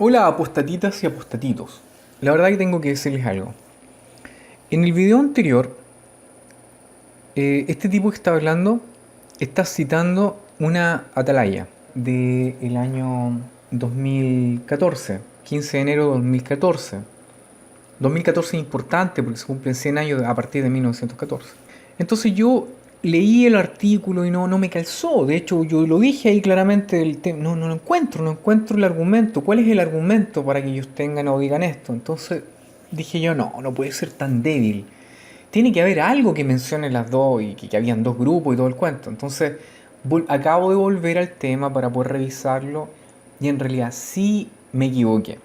Hola apostatitas y apostatitos. La verdad que tengo que decirles algo. En el video anterior, este tipo que está hablando está citando una atalaya del año 2014, 15 de enero de 2014. 2014 es importante porque se cumplen 100 años a partir de 1914. Entonces yo leí el artículo y no me calzó. De hecho, yo lo dije ahí claramente. No lo encuentro, no encuentro el argumento. ¿Cuál es el argumento para que ellos tengan o digan esto? Entonces dije yo, no puede ser tan débil. Tiene que haber algo que mencione las dos y que habían dos grupos y todo el cuento. Entonces acabo de volver al tema para poder revisarlo y en realidad sí me equivoqué.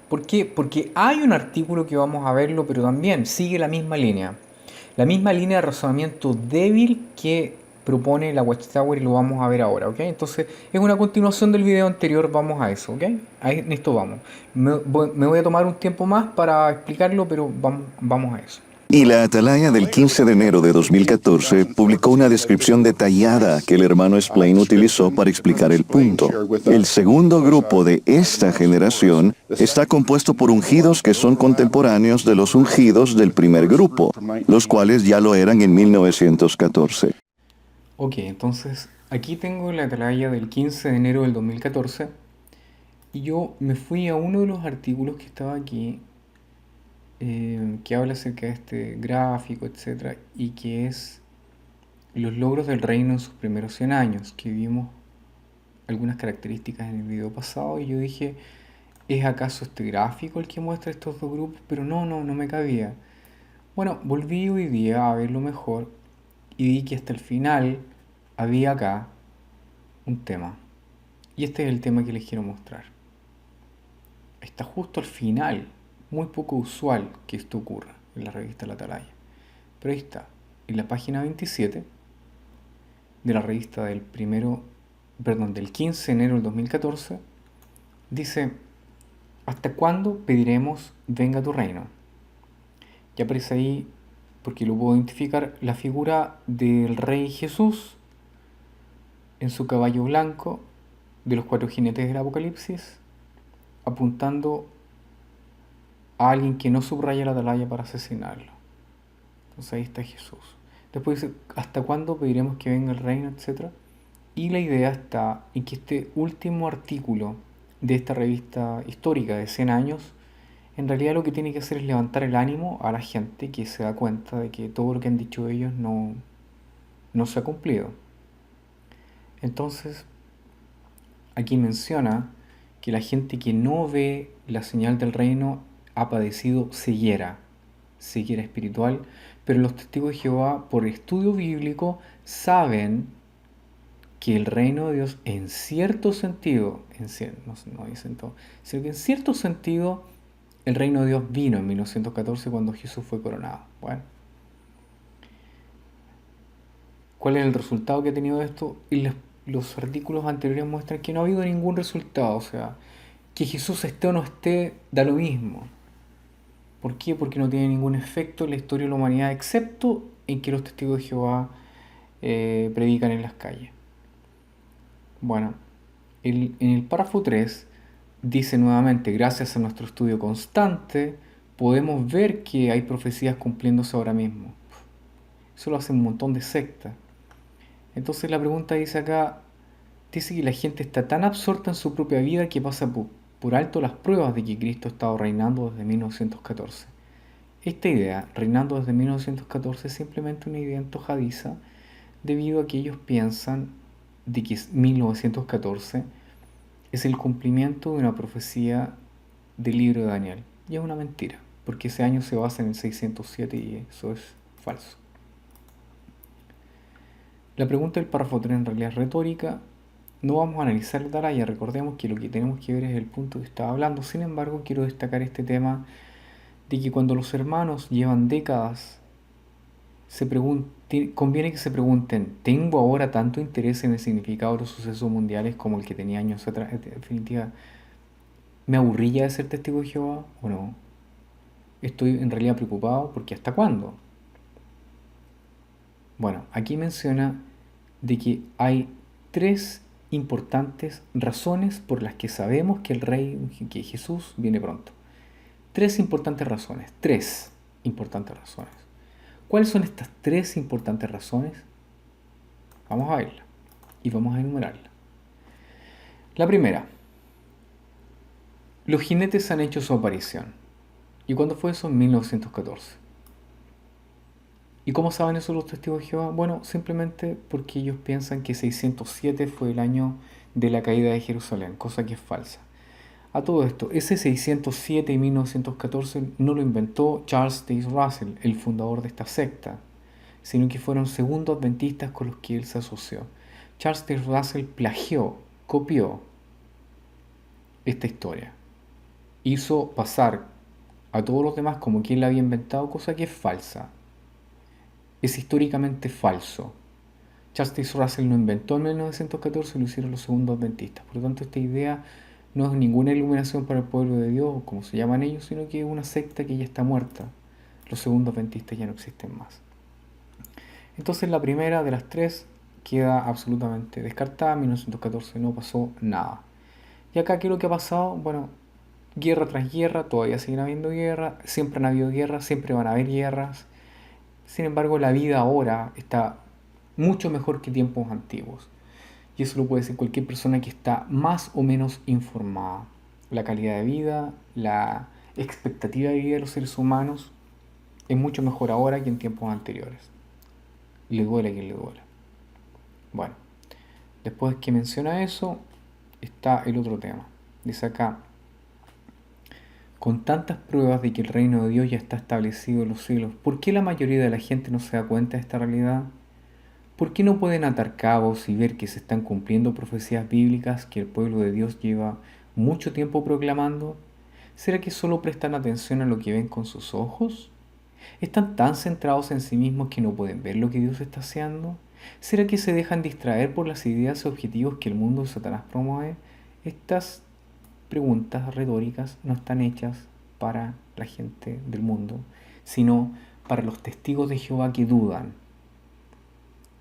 ¿Por qué? Porque hay un artículo que vamos a verlo, pero también sigue la misma línea. La misma línea de razonamiento débil que propone la Watchtower y lo vamos a ver ahora, ¿ok? Entonces es una continuación del video anterior, vamos a eso, ¿ok? Ahí, en esto vamos. Me voy a tomar un tiempo más para explicarlo, pero vamos a eso. Y la Atalaya del 15 de enero de 2014 publicó una descripción detallada que el hermano Splain utilizó para explicar el punto. El segundo grupo de esta generación está compuesto por ungidos que son contemporáneos de los ungidos del primer grupo, los cuales ya lo eran en 1914. Ok, entonces aquí tengo la atalaya del 15 de enero del 2014 y yo me fui a uno de los artículos que estaba aquí que habla acerca de este gráfico, etcétera, y que es los logros del reino en sus primeros 100 años, que vimos algunas características en el video pasado, y yo dije, ¿es acaso este gráfico el que muestra estos dos grupos? Pero no me cabía. Bueno, volví hoy día a verlo mejor y vi que hasta el final había acá un tema. Y este es el tema que les quiero mostrar. Está justo al final, muy poco usual que esto ocurra en la revista La Atalaya. Pero ahí está, en la página 27 de la revista del 15 de enero del 2014, dice, ¿hasta cuándo pediremos venga tu reino? Ya aparece ahí, porque lo puedo identificar, la figura del rey Jesús en su caballo blanco de los cuatro jinetes del Apocalipsis, apuntando a alguien que no subraya la atalaya para asesinarlo. Entonces ahí está Jesús. Después dice, ¿hasta cuándo pediremos que venga el reino, etcétera? Y la idea está en que este último artículo de esta revista histórica de 100 años, en realidad lo que tiene que hacer es levantar el ánimo a la gente que se da cuenta de que todo lo que han dicho ellos no se ha cumplido. Entonces, aquí menciona que la gente que no ve la señal del reino ha padecido ceguera espiritual, pero los testigos de Jehová, por estudio bíblico, saben que el reino de Dios en cierto sentido, no dicen todo, sino que en cierto sentido el reino de Dios vino en 1914 cuando Jesús fue coronado. Bueno, ¿cuál es el resultado que ha tenido esto? Y los artículos anteriores muestran que no ha habido ningún resultado, o sea, que Jesús esté o no esté, da lo mismo. ¿Por qué? Porque no tiene ningún efecto en la historia de la humanidad, excepto en que los testigos de Jehová predican en las calles. Bueno, en el párrafo 3 dice nuevamente, gracias a nuestro estudio constante, podemos ver que hay profecías cumpliéndose ahora mismo. Eso lo hace un montón de sectas. Entonces la pregunta dice acá, dice que la gente está tan absorta en su propia vida que pasa por alto las pruebas de que Cristo ha estado reinando desde 1914. Esta idea, reinando desde 1914, es simplemente una idea antojadiza debido a que ellos piensan de que 1914 es el cumplimiento de una profecía del libro de Daniel. Y es una mentira, porque ese año se basa en el 607 y eso es falso. La pregunta del párrafo 3 en realidad es retórica. No vamos a analizar la atalaya, recordemos que lo que tenemos que ver es el punto que estaba hablando. Sin embargo, quiero destacar este tema de que cuando los hermanos llevan décadas, conviene que se pregunten, ¿tengo ahora tanto interés en el significado de los sucesos mundiales como el que tenía años atrás? En definitiva, ¿me aburría de ser testigo de Jehová o no? Estoy en realidad preocupado porque ¿hasta cuándo? Bueno, aquí menciona de que hay tres importantes razones por las que sabemos que que Jesús viene pronto. 3 importantes razones. 3 importantes razones. ¿Cuáles son estas 3 importantes razones? Vamos a verlas y vamos a enumerarlas. La primera, los jinetes han hecho su aparición. ¿Y cuándo fue eso? En 1914. ¿Y cómo saben eso los testigos de Jehová? Bueno, simplemente porque ellos piensan que 607 fue el año de la caída de Jerusalén, cosa que es falsa. A todo esto, ese 607 y 1914 no lo inventó Charles Taze Russell, el fundador de esta secta, sino que fueron segundos adventistas con los que él se asoció. Charles Taze Russell plagió, copió esta historia. Hizo pasar a todos los demás como que él la había inventado, cosa que es falsa. Es históricamente falso. Charles Taze Russell lo inventó en 1914 y lo hicieron los segundos adventistas. Por lo tanto, esta idea no es ninguna iluminación para el pueblo de Dios, como se llaman ellos, sino que es una secta que ya está muerta. Los segundos adventistas ya no existen más. Entonces la primera de las 3 queda absolutamente descartada. En 1914 no pasó nada. Y acá, ¿qué es lo que ha pasado? Bueno, guerra tras guerra, todavía siguen habiendo guerras, siempre han habido guerras, siempre van a haber guerras. Sin embargo, la vida ahora está mucho mejor que tiempos antiguos. Y eso lo puede decir cualquier persona que está más o menos informada. La calidad de vida, la expectativa de vida de los seres humanos es mucho mejor ahora que en tiempos anteriores. Le duele a quien le duele. Bueno, después que menciona eso, está el otro tema. Dice acá, con tantas pruebas de que el reino de Dios ya está establecido en los siglos, ¿por qué la mayoría de la gente no se da cuenta de esta realidad? ¿Por qué no pueden atar cabos y ver que se están cumpliendo profecías bíblicas que el pueblo de Dios lleva mucho tiempo proclamando? ¿Será que solo prestan atención a lo que ven con sus ojos? ¿Están tan centrados en sí mismos que no pueden ver lo que Dios está haciendo? ¿Será que se dejan distraer por las ideas y objetivos que el mundo de Satanás promueve? Estas preguntas retóricas no están hechas para la gente del mundo, sino para los testigos de Jehová que dudan.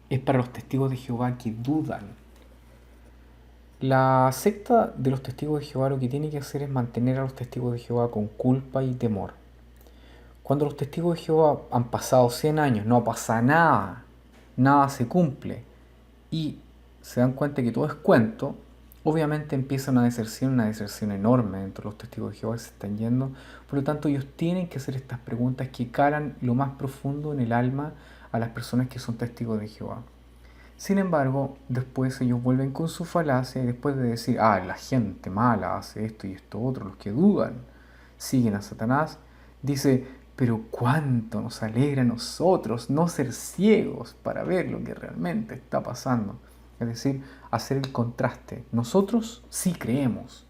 Es para los testigos de Jehová que dudan. La secta de los testigos de Jehová lo que tiene que hacer es mantener a los testigos de Jehová con culpa y temor. Cuando los testigos de Jehová han pasado 100 años, no pasa nada, nada se cumple, y se dan cuenta que todo es cuento, obviamente empieza una deserción enorme entre los testigos de Jehová que se están yendo. Por lo tanto, ellos tienen que hacer estas preguntas que calan lo más profundo en el alma a las personas que son testigos de Jehová. Sin embargo, después ellos vuelven con su falacia y después de decir, la gente mala hace esto y esto otro, los que dudan, siguen a Satanás, dice, pero cuánto nos alegra a nosotros no ser ciegos para ver lo que realmente está pasando. Es decir, hacer el contraste. Nosotros sí creemos,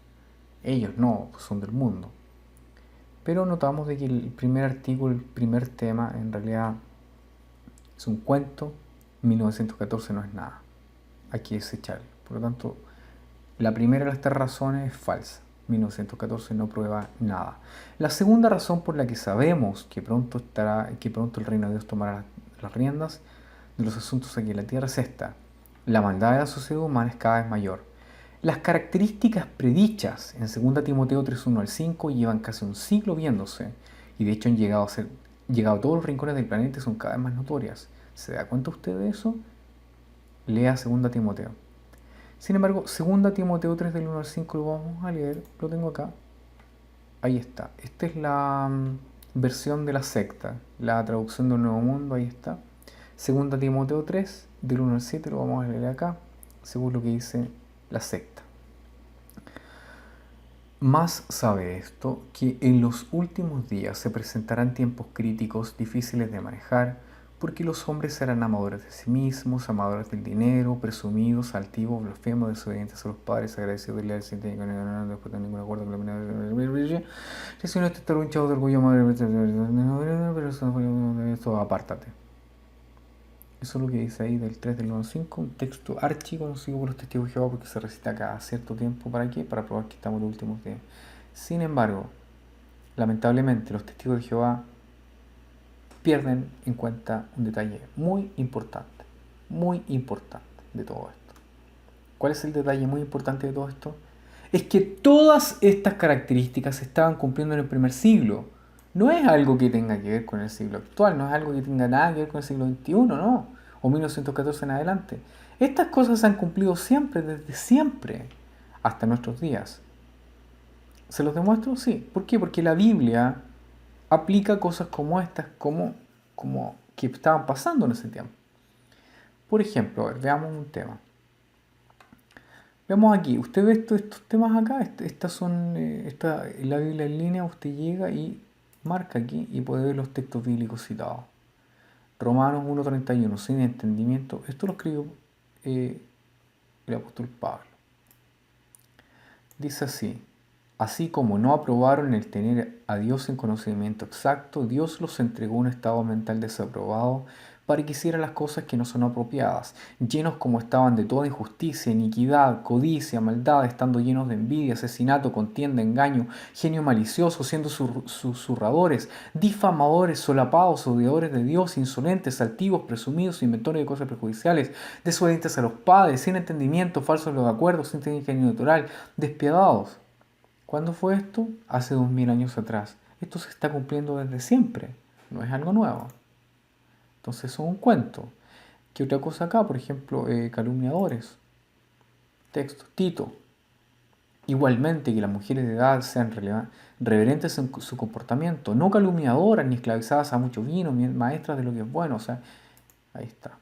ellos no, son del mundo. Pero notamos de que el primer artículo, el primer tema, en realidad es un cuento. 1914 no es nada. Hay que desecharlo. Por lo tanto, la primera de las 3 razones es falsa. 1914 no prueba nada. La segunda razón por la que sabemos que pronto el reino de Dios tomará las riendas de los asuntos aquí en la tierra es esta. La maldad de la sociedad humana es cada vez mayor. Las características predichas en 2 Timoteo 3:1 al 5 llevan casi un siglo viéndose y de hecho han llegado a todos los rincones del planeta y son cada vez más notorias. ¿Se da cuenta usted de eso? Lea 2 Timoteo. Sin embargo, 2 Timoteo 3 del 1 al 5 lo vamos a leer, lo tengo acá. Ahí está. Esta es la versión de la secta, la traducción del Nuevo Mundo, ahí está. 2 Timoteo 3 del 1 al 7 lo vamos a leer acá, según lo que dice la secta. Más sabe esto, que en los últimos días se presentarán tiempos críticos difíciles de manejar, porque los hombres serán amadores de sí mismos, amadores del dinero, presumidos, altivos, blasfemos, desobedientes a los padres, agradecidos de leer, sin tener después de ningún acuerdo con la si no estar un chavo de orgullo, madre, pero eso apártate. Eso es lo que dice ahí del 3 del 1 al 5, un texto archi conocido por los testigos de Jehová porque se recita cada cierto tiempo. ¿Para qué? Para probar que estamos en los últimos días. Sin embargo, lamentablemente los testigos de Jehová pierden en cuenta un detalle muy importante de todo esto. ¿Cuál es el detalle muy importante de todo esto? Es que todas estas características se estaban cumpliendo en el primer siglo. No es algo que tenga que ver con el siglo actual, no es algo que tenga nada que ver con el siglo XXI, no, o 1914 en adelante. Estas cosas se han cumplido siempre, desde siempre, hasta nuestros días. ¿Se los demuestro? Sí. ¿Por qué? Porque la Biblia aplica cosas como estas, como que estaban pasando en ese tiempo. Por ejemplo, a ver, veamos un tema. Veamos aquí, usted ve estos temas acá, estas son, la Biblia en línea, usted llega y marca aquí y puede ver los textos bíblicos citados. Romanos 1:31, sin entendimiento, esto lo escribió el apóstol Pablo. Dice así como no aprobaron el tener a Dios en conocimiento exacto, Dios los entregó a un estado mental desaprobado para que hicieran las cosas que no son apropiadas, llenos como estaban de toda injusticia, iniquidad, codicia, maldad, estando llenos de envidia, asesinato, contienda, engaño, genio malicioso, siendo susurradores, difamadores, solapados, odiadores de Dios, insolentes, altivos, presumidos, inventores de cosas perjudiciales, desobedientes a los padres, sin entendimiento, falsos en los acuerdos, sin tener ingenio natural, despiadados. ¿Cuándo fue esto? Hace 2000 años atrás. Esto se está cumpliendo desde siempre, no es algo nuevo. Entonces eso es un cuento. ¿Qué otra cosa acá? Por ejemplo, calumniadores. Texto. Tito. Igualmente que las mujeres de edad sean reverentes en su comportamiento, no calumniadoras ni esclavizadas a mucho vino, maestras de lo que es bueno. O sea, ahí está.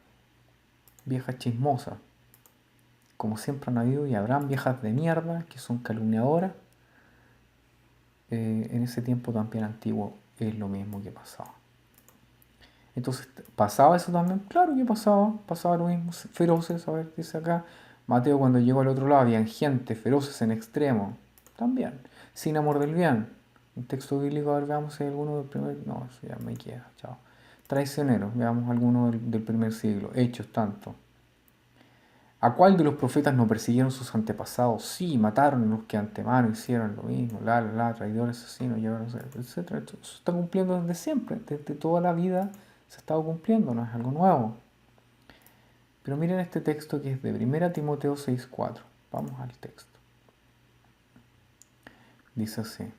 Viejas chismosas. Como siempre han habido y habrán viejas de mierda que son calumniadoras. En ese tiempo también antiguo es lo mismo que pasaba. Entonces, ¿pasaba eso también? Claro que pasaba lo mismo, feroces, a ver, dice acá. Mateo cuando llegó al otro lado, habían gente, feroces en extremo, también, sin amor del bien. Un texto bíblico, a ver, veamos si hay alguno del primer, no, eso ya me queda, chao. Traicioneros, veamos alguno del primer siglo, hechos tanto. ¿A cuál de los profetas no persiguieron sus antepasados? Sí, mataron a los que antemano hicieron lo mismo, traidores, asesinos, etc. Eso se está cumpliendo desde siempre, desde toda la vida se ha estado cumpliendo, no es algo nuevo. Pero miren este texto que es de 1 Timoteo 6:4. Vamos al texto. Dice así.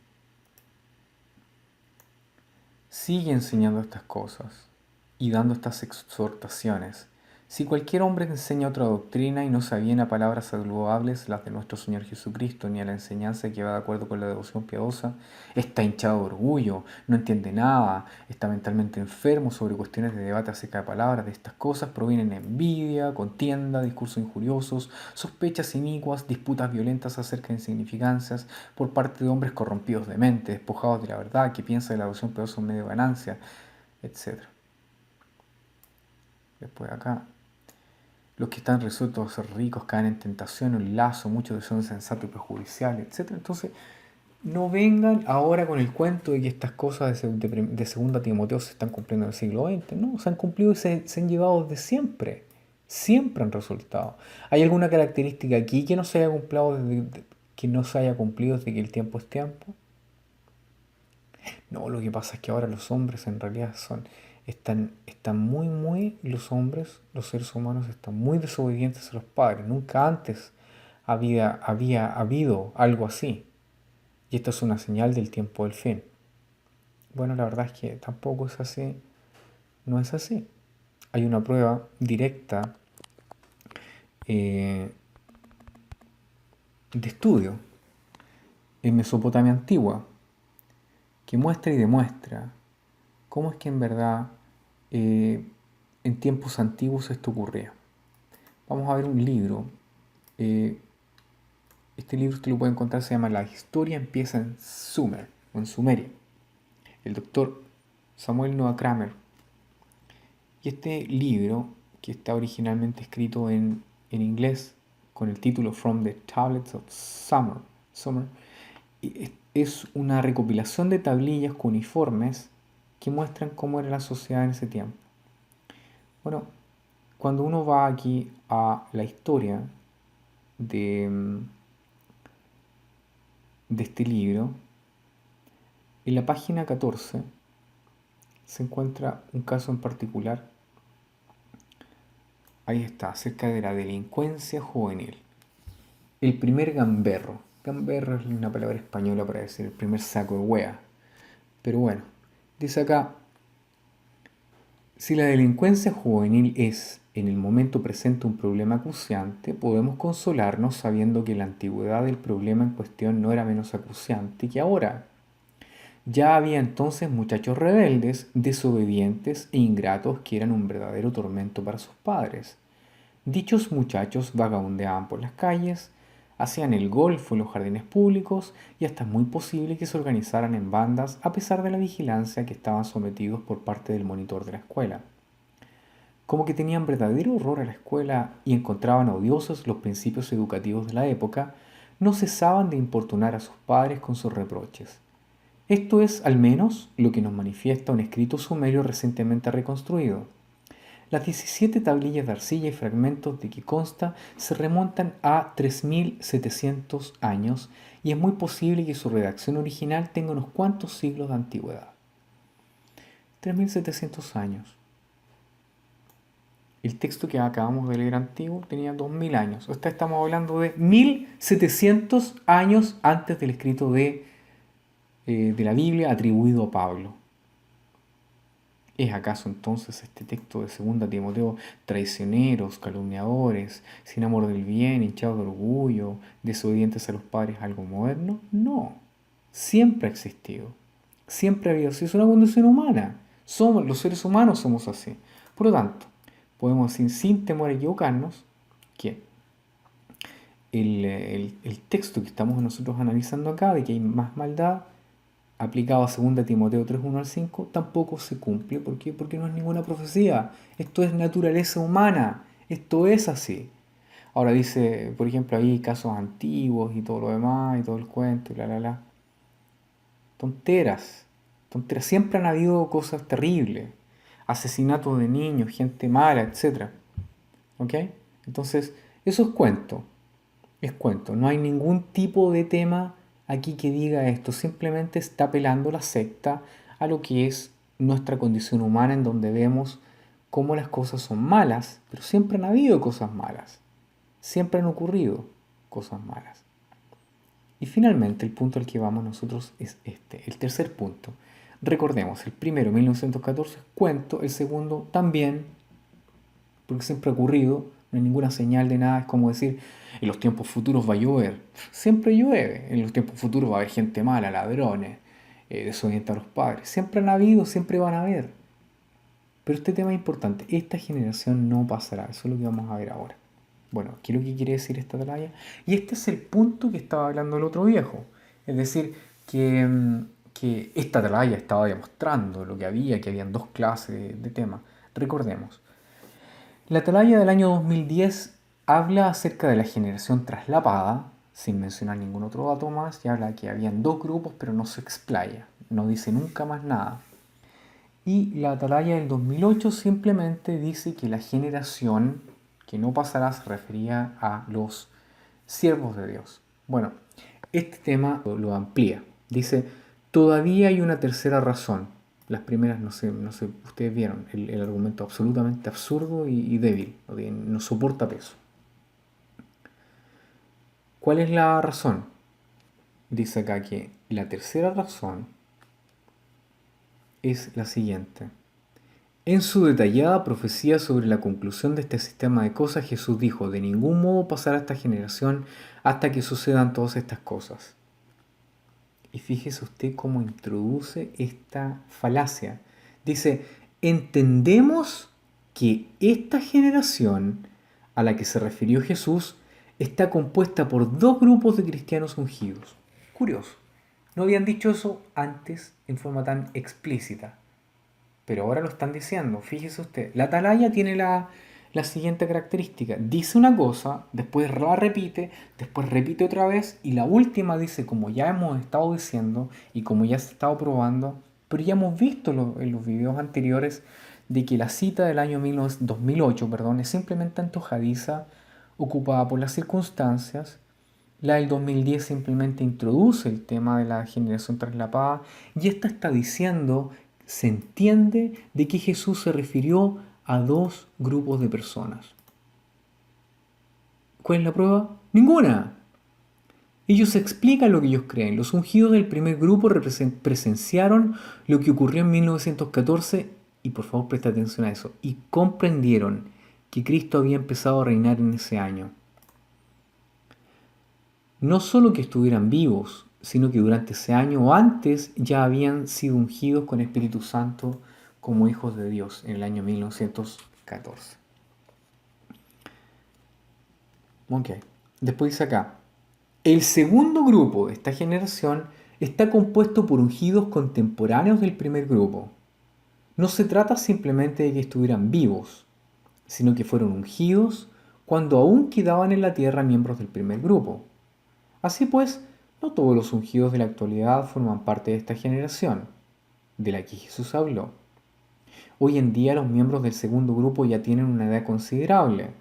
Sigue enseñando estas cosas y dando estas exhortaciones. Si cualquier hombre enseña otra doctrina y no se aviene a palabras saludables, las de nuestro Señor Jesucristo, ni a la enseñanza que va de acuerdo con la devoción piadosa, está hinchado de orgullo, no entiende nada, está mentalmente enfermo sobre cuestiones de debate acerca de palabras. De estas cosas provienen envidia, contienda, discursos injuriosos, sospechas inicuas, disputas violentas acerca de insignificancias por parte de hombres corrompidos de mente, despojados de la verdad, que piensan que la devoción piadosa es un medio de ganancia, etc. Después acá. Los que están resueltos a ser ricos caen en tentación, en lazo, muchos que son insensatos y perjudiciales, etc. Entonces, no vengan ahora con el cuento de que estas cosas de segunda Timoteo se están cumpliendo en el siglo XX. No, se han cumplido y se han llevado desde siempre. Siempre han resultado. ¿Hay alguna característica aquí que no se haya cumplido que no se haya cumplido desde que el tiempo es tiempo? No, lo que pasa es que ahora los hombres en realidad están muy, los hombres, los seres humanos están muy desobedientes a los padres. Nunca antes había habido algo así. Y esto es una señal del tiempo del fin. Bueno, la verdad es que tampoco es así, no es así. Hay una prueba directa de estudio en Mesopotamia antigua que muestra y demuestra cómo es que en verdad en tiempos antiguos esto ocurría. Vamos a ver un libro. Este libro usted lo puede encontrar, se llama La historia empieza en Sumer, o en Sumeria. El doctor Samuel Noah Kramer. Y este libro, que está originalmente escrito en inglés con el título From the Tablets of Sumer, es una recopilación de tablillas cuneiformes que muestran cómo era la sociedad en ese tiempo. Bueno, cuando uno va aquí a la historia de este libro, en la página 14 se encuentra un caso en particular. Ahí está, acerca de la delincuencia juvenil. el primer gamberro. Gamberro es una palabra española para decir el primer saco de hueá. Pero bueno, dice acá, si la delincuencia juvenil es en el momento presente un problema acuciante, podemos consolarnos sabiendo que en la antigüedad el problema en cuestión no era menos acuciante que ahora. Ya había entonces muchachos rebeldes, desobedientes e ingratos que eran un verdadero tormento para sus padres. Dichos muchachos vagabundeaban por las calles, hacían el golfo en los jardines públicos y hasta es muy posible que se organizaran en bandas a pesar de la vigilancia que estaban sometidos por parte del monitor de la escuela. Como que tenían verdadero horror a la escuela y encontraban odiosos los principios educativos de la época, no cesaban de importunar a sus padres con sus reproches. Esto es, al menos, lo que nos manifiesta un escrito sumerio recientemente reconstruido. Las 17 tablillas de arcilla y fragmentos de que consta se remontan a 3700 años y es muy posible que su redacción original tenga unos cuantos siglos de antigüedad. 3700 años. El texto que acabamos de leer antiguo tenía 2000 años. O sea, estamos hablando de 1700 años antes del escrito de la Biblia atribuido a Pablo. ¿Es acaso entonces este texto de 2 Timoteo traicioneros, calumniadores, sin amor del bien, hinchados de orgullo, desobedientes a los padres algo moderno? No, siempre ha existido, siempre ha habido así, es una condición humana, los seres humanos somos así. Por lo tanto, podemos decir sin temor a equivocarnos que el texto que estamos nosotros analizando acá, de que hay más maldad, aplicado a 2 Timoteo 3, 1 al 5, tampoco se cumple. ¿Por qué? Porque no es ninguna profecía. Esto es naturaleza humana. Esto es así. Ahora dice, por ejemplo, ahí casos antiguos y todo lo demás, y todo el cuento, y la. Tonteras. Tonteras. Siempre han habido cosas terribles. Asesinatos de niños, gente mala, etc. ¿Ok? Entonces, eso es cuento. Es cuento. No hay ningún tipo de tema aquí que diga esto. Simplemente está apelando la secta a lo que es nuestra condición humana, en donde vemos cómo las cosas son malas, pero siempre han habido cosas malas. Siempre han ocurrido cosas malas. Y finalmente el punto al que vamos nosotros es este, el tercer punto. Recordemos, el primero, 1914, cuento, el segundo también, porque siempre ha ocurrido, no hay ninguna señal de nada, es como decir, en los tiempos futuros va a llover. Siempre llueve, en los tiempos futuros va a haber gente mala, ladrones, desobedientes a los padres. Siempre han habido, siempre van a haber. Pero este tema es importante, esta generación no pasará, eso es lo que vamos a ver ahora. Bueno, ¿qué es lo que quiere decir esta atalaya? Y este es el punto que estaba hablando el otro viejo. Es decir, que esta atalaya estaba demostrando lo que había, que habían dos clases de temas. Recordemos, la atalaya del año 2010 habla acerca de la generación traslapada, sin mencionar ningún otro dato más, y habla que habían dos grupos, pero no se explaya, no dice nunca más nada. Y la atalaya del 2008 simplemente dice que la generación que no pasará se refería a los siervos de Dios. Bueno, este tema lo amplía. Dice, todavía hay una tercera razón. Las primeras, no sé, ustedes vieron, el argumento absolutamente absurdo y débil, no soporta peso. ¿Cuál es la razón? Dice acá que la tercera razón es la siguiente. En su detallada profecía sobre la conclusión de este sistema de cosas, Jesús dijo, de ningún modo pasará esta generación hasta que sucedan todas estas cosas. Y fíjese usted cómo introduce esta falacia. Dice, entendemos que esta generación a la que se refirió Jesús está compuesta por dos grupos de cristianos ungidos. Curioso. No habían dicho eso antes en forma tan explícita, pero ahora lo están diciendo. Fíjese usted, la atalaya tiene la siguiente característica. Dice una cosa, después la repite, después repite otra vez y la última dice, como ya hemos estado diciendo y como ya se ha estado probando, pero ya hemos visto en los videos anteriores de que la cita del año 2008 es simplemente antojadiza, ocupada por las circunstancias. La del 2010 simplemente introduce el tema de la generación traslapada y esta está diciendo, se entiende de que Jesús se refirió a dos grupos de personas. ¿Cuál es la prueba? Ninguna. Ellos explican lo que ellos creen. Los ungidos del primer grupo presenciaron lo que ocurrió en 1914 y por favor presta atención a eso. Y comprendieron que Cristo había empezado a reinar en ese año. No solo que estuvieran vivos, sino que durante ese año o antes ya habían sido ungidos con Espíritu Santo como hijos de Dios en el año 1914. Ok, después dice acá, el segundo grupo de esta generación está compuesto por ungidos contemporáneos del primer grupo. No se trata simplemente de que estuvieran vivos, sino que fueron ungidos cuando aún quedaban en la tierra miembros del primer grupo. Así pues, no todos los ungidos de la actualidad forman parte de esta generación, de la que Jesús habló. Hoy en día los miembros del segundo grupo ya tienen una edad considerable.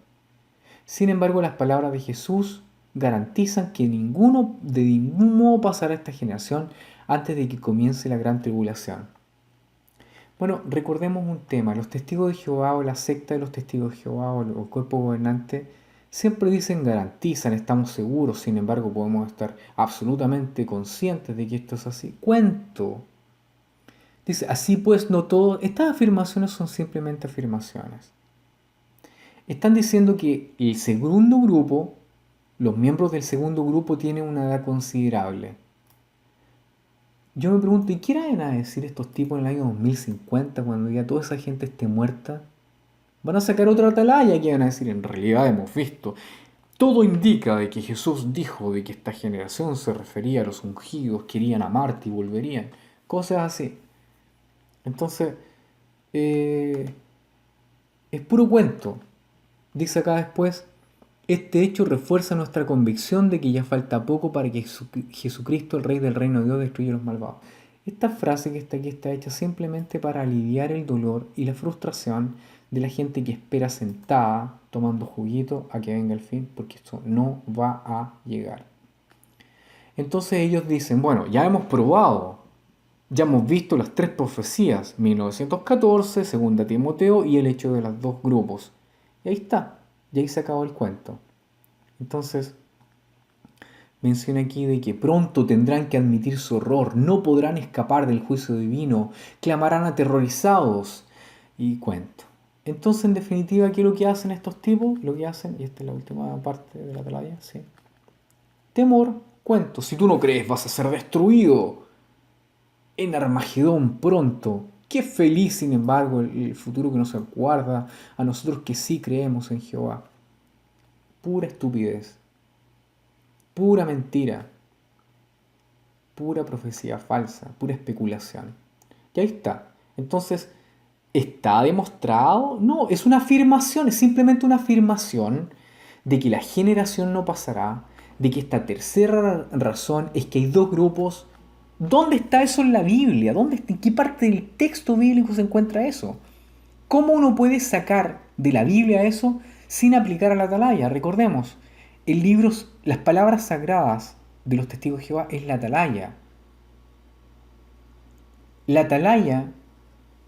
Sin embargo, las palabras de Jesús garantizan que ninguno de ningún modo pasará a esta generación antes de que comience la gran tribulación. Bueno, recordemos un tema. Los testigos de Jehová o la secta de los testigos de Jehová o el cuerpo gobernante siempre dicen garantizan, estamos seguros, sin embargo podemos estar absolutamente conscientes de que esto es así. Cuento. Dice, así pues no todo, estas afirmaciones son simplemente afirmaciones. Están diciendo que el segundo grupo, los miembros del segundo grupo tienen una edad considerable. Yo me pregunto, ¿y qué van a decir estos tipos en el año 2050 cuando ya toda esa gente esté muerta? Van a sacar otra atalaya que van a decir, en realidad hemos visto. Todo indica de que Jesús dijo de que esta generación se refería a los ungidos, querían amarte y volverían. Cosas así. Entonces, es puro cuento. Dice acá después, este hecho refuerza nuestra convicción de que ya falta poco para que Jesucristo, el Rey del Reino de Dios, destruya a los malvados. Esta frase que está aquí está hecha simplemente para aliviar el dolor y la frustración de la gente que espera sentada, tomando juguito, a que venga el fin, porque esto no va a llegar. Entonces ellos dicen, bueno, ya hemos probado, ya hemos visto las tres profecías, 1914, 2 Timoteo y el hecho de los dos grupos. Y ahí está, y ahí se acabó el cuento. Entonces, menciona aquí de que pronto tendrán que admitir su horror, no podrán escapar del juicio divino, clamarán aterrorizados y cuento. Entonces, en definitiva, ¿qué es lo que hacen estos tipos? Lo que hacen, y esta es la última parte de la atalaya, ¿sí? Temor, cuento. Si tú no crees, vas a ser destruido en Armagedón pronto. Qué feliz, sin embargo, el futuro que nos aguarda a nosotros que sí creemos en Jehová. Pura estupidez, pura mentira, pura profecía falsa, pura especulación. Y ahí está. Entonces, ¿está demostrado? No, es una afirmación, es simplemente una afirmación de que la generación no pasará, de que esta tercera razón es que hay dos grupos. ¿Dónde está eso en la Biblia? ¿En qué parte del texto bíblico se encuentra eso? ¿Cómo uno puede sacar de la Biblia eso sin aplicar a la atalaya? Recordemos, el libro, las palabras sagradas de los testigos de Jehová es la atalaya. La atalaya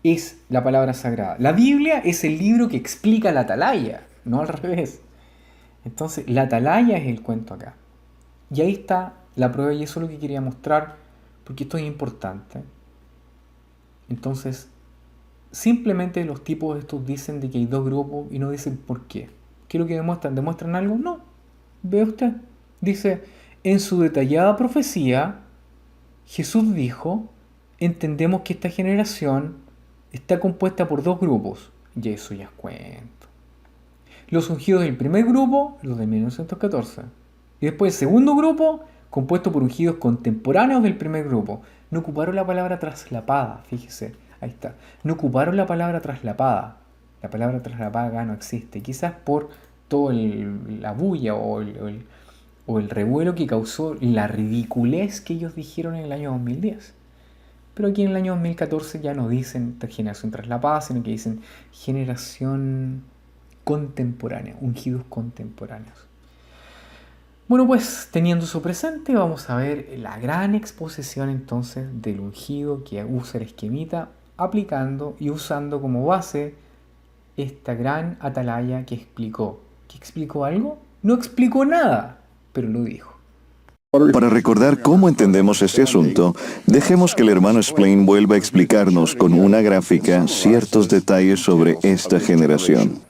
es la palabra sagrada. La Biblia es el libro que explica la atalaya, no al revés. Entonces, la atalaya es el cuento acá. Y ahí está la prueba y eso es lo que quería mostrar, porque esto es importante. Entonces, simplemente los tipos estos dicen de que hay dos grupos y no dicen por qué. ¿Qué es lo que demuestran? ¿Demuestran algo? No. Ve usted. Dice, en su detallada profecía, Jesús dijo, entendemos que esta generación está compuesta por dos grupos. Y eso ya es cuento. Los ungidos del primer grupo, los de 1914. Y después el segundo grupo, compuesto por ungidos contemporáneos del primer grupo. No ocuparon la palabra traslapada, fíjese, ahí está. No ocuparon la palabra traslapada. La palabra traslapada acá no existe. Quizás por toda la bulla o el revuelo que causó la ridiculez que ellos dijeron en el año 2010. Pero aquí en el año 2014 ya no dicen generación traslapada, sino que dicen generación contemporánea, ungidos contemporáneos. Bueno, pues teniendo eso presente, vamos a ver la gran exposición entonces del ungido que usa el esquemita, aplicando y usando como base esta gran atalaya que explicó. ¿Que explicó algo? No explicó nada, pero lo dijo. Para recordar cómo entendemos este asunto, dejemos que el hermano Splain vuelva a explicarnos con una gráfica ciertos detalles sobre esta generación.